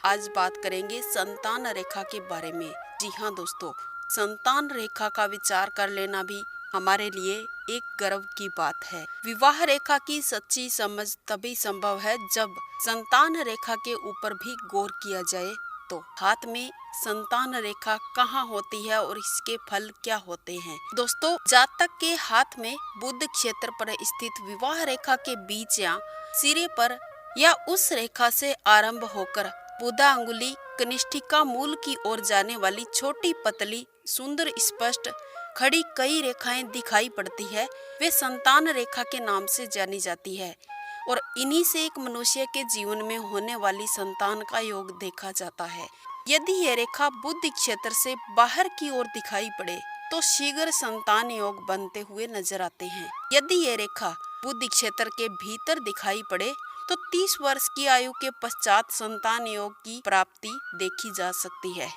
आज बात करेंगे संतान रेखा के बारे में। जी हाँ दोस्तों, संतान रेखा का विचार कर लेना भी हमारे लिए एक गर्व की बात है। विवाह रेखा की सच्ची समझ तभी संभव है जब संतान रेखा के ऊपर भी गौर किया जाए। तो हाथ में संतान रेखा कहाँ होती है और इसके फल क्या होते हैं? दोस्तों, जातक के हाथ में बुध क्षेत्र पर स्थित विवाह रेखा के बीच या सिरे पर या उस रेखा से आरंभ होकर बुधा अंगुली कनिष्ठिका मूल की ओर जाने वाली छोटी पतली सुंदर स्पष्ट खड़ी कई रेखाएं दिखाई पड़ती है, वे संतान रेखा के नाम से जानी जाती है और इन्हीं से एक मनुष्य के जीवन में होने वाली संतान का योग देखा जाता है। यदि ये रेखा बुध क्षेत्र से बाहर की ओर दिखाई पड़े तो शीघ्र संतान योग बनते हुए नजर आते हैं। यदि ये रेखा बुध क्षेत्र के भीतर दिखाई पड़े तो 30 वर्ष की आयु के पश्चात संतान योग की प्राप्ति देखी जा सकती है।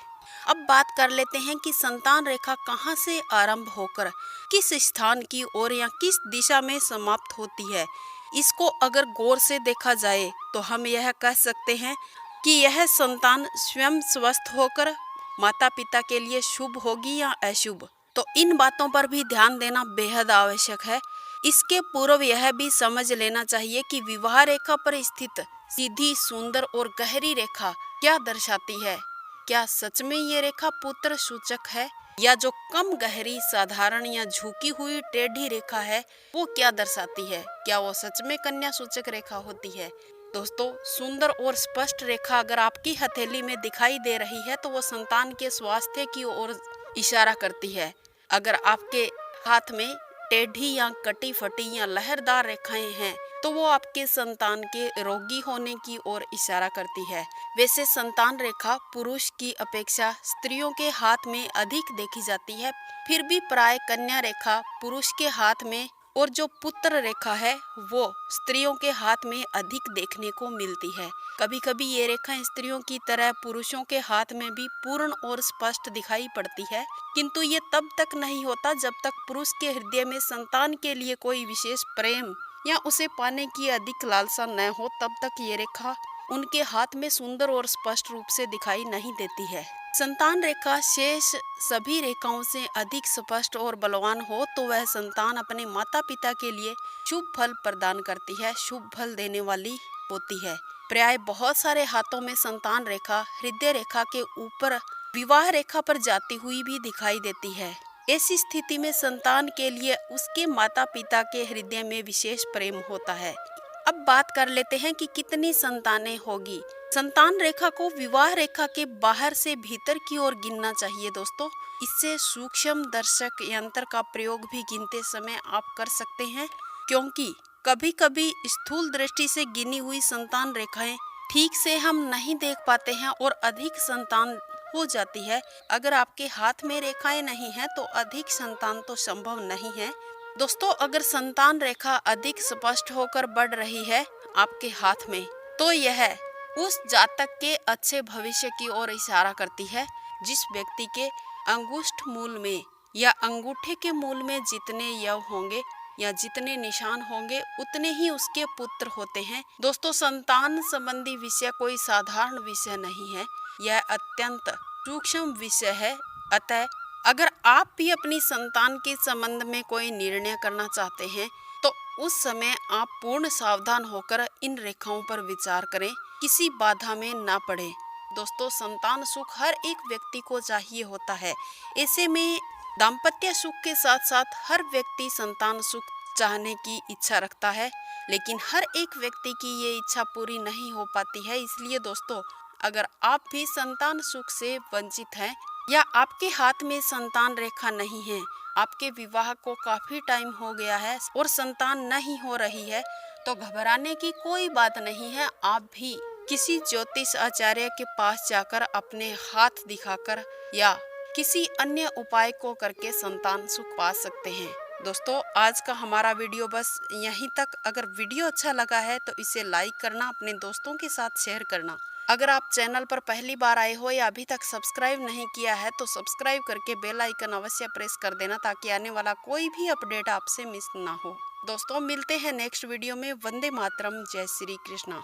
अब बात कर लेते हैं कि संतान रेखा कहां से आरंभ होकर किस स्थान की ओर या किस दिशा में समाप्त होती है। इसको अगर गौर से देखा जाए तो हम यह कह सकते हैं कि यह संतान स्वयं स्वस्थ होकर माता पिता के लिए शुभ होगी या अशुभ। तो इन बातों पर भी ध्यान देना बेहद आवश्यक है। इसके पूर्व यह भी समझ लेना चाहिए कि विवाह रेखा पर स्थित सीधी सुंदर और गहरी रेखा क्या दर्शाती है। क्या सच में ये रेखा पुत्र सूचक है या जो कम गहरी साधारण या झुकी हुई टेढ़ी रेखा है वो क्या दर्शाती है? क्या वो सच में कन्या सूचक रेखा होती है? दोस्तों, सुंदर और स्पष्ट रेखा अगर आपकी हथेली में दिखाई दे रही है तो वो संतान के स्वास्थ्य की ओर इशारा करती है। अगर आपके हाथ में टेढ़ी या कटी फटी या लहरदार रेखाएं हैं तो वो आपके संतान के रोगी होने की ओर इशारा करती है। वैसे संतान रेखा पुरुष की अपेक्षा स्त्रियों के हाथ में अधिक देखी जाती है, फिर भी प्राय कन्या रेखा पुरुष के हाथ में और जो पुत्र रेखा है वो स्त्रियों के हाथ में अधिक देखने को मिलती है। कभी कभी ये रेखा स्त्रियों की तरह पुरुषों के हाथ में भी पूर्ण और स्पष्ट दिखाई पड़ती है, किंतु ये तब तक नहीं होता जब तक पुरुष के हृदय में संतान के लिए कोई विशेष प्रेम या उसे पाने की अधिक लालसा न हो। तब तक ये रेखा उनके हाथ में सुंदर और स्पष्ट रूप से दिखाई नहीं देती है। संतान रेखा शेष सभी रेखाओं से अधिक स्पष्ट और बलवान हो तो वह संतान अपने माता पिता के लिए शुभ फल प्रदान करती है, शुभ फल देने वाली होती है। प्राय बहुत सारे हाथों में संतान रेखा हृदय रेखा के ऊपर विवाह रेखा पर जाती हुई भी दिखाई देती है। ऐसी स्थिति में संतान के लिए उसके माता पिता के हृदय में विशेष प्रेम होता है। अब बात कर लेते हैं कि कितनी संतानें होगी। संतान रेखा को विवाह रेखा के बाहर से भीतर की ओर गिनना चाहिए दोस्तों। इससे सूक्ष्म दर्शक यंत्र का प्रयोग भी गिनते समय आप कर सकते हैं, क्योंकि कभी कभी स्थूल दृष्टि से गिनी हुई संतान रेखाएं ठीक से हम नहीं देख पाते हैं और अधिक संतान हो जाती है। अगर आपके हाथ में रेखाएं नहीं हैं तो अधिक संतान तो संभव नहीं है। दोस्तों, अगर संतान रेखा अधिक स्पष्ट होकर बढ़ रही है आपके हाथ में तो यह उस जातक के अच्छे भविष्य की ओर इशारा करती है। जिस व्यक्ति के अंगुष्ठ मूल में या अंगूठे के मूल में जितने यव होंगे या जितने निशान होंगे उतने ही उसके पुत्र होते हैं। दोस्तों, संतान संबंधी विषय कोई साधारण विषय नहीं है, यह अत्यंत सूक्ष्म विषय है। अतः अगर आप भी अपनी संतान के संबंध में कोई निर्णय करना चाहते हैं तो उस समय आप पूर्ण सावधान होकर इन रेखाओं पर विचार करें, किसी बाधा में ना पड़े। दोस्तों, संतान सुख हर एक व्यक्ति को चाहिए होता है। ऐसे में दाम्पत्य सुख के साथ साथ हर व्यक्ति संतान सुख चाहने की इच्छा रखता है, लेकिन हर एक व्यक्ति की ये इच्छा पूरी नहीं हो पाती है। इसलिए दोस्तों, अगर आप भी संतान सुख से वंचित हैं या आपके हाथ में संतान रेखा नहीं है, आपके विवाह को काफी टाइम हो गया है और संतान नहीं हो रही है, तो घबराने की कोई बात नहीं है। आप भी किसी ज्योतिष आचार्य के पास जाकर अपने हाथ दिखाकर या किसी अन्य उपाय को करके संतान सुख पा सकते हैं। दोस्तों, आज का हमारा वीडियो बस यहीं तक। अगर वीडियो अच्छा लगा है तो इसे लाइक करना, अपने दोस्तों के साथ शेयर करना। अगर आप चैनल पर पहली बार आए हो या अभी तक सब्सक्राइब नहीं किया है तो सब्सक्राइब करके बेल आइकन अवश्य प्रेस कर देना, ताकि आने वाला कोई भी अपडेट आपसे मिस ना हो। दोस्तों, मिलते हैं नेक्स्ट वीडियो में। वंदे मातरम, जय श्री कृष्णा।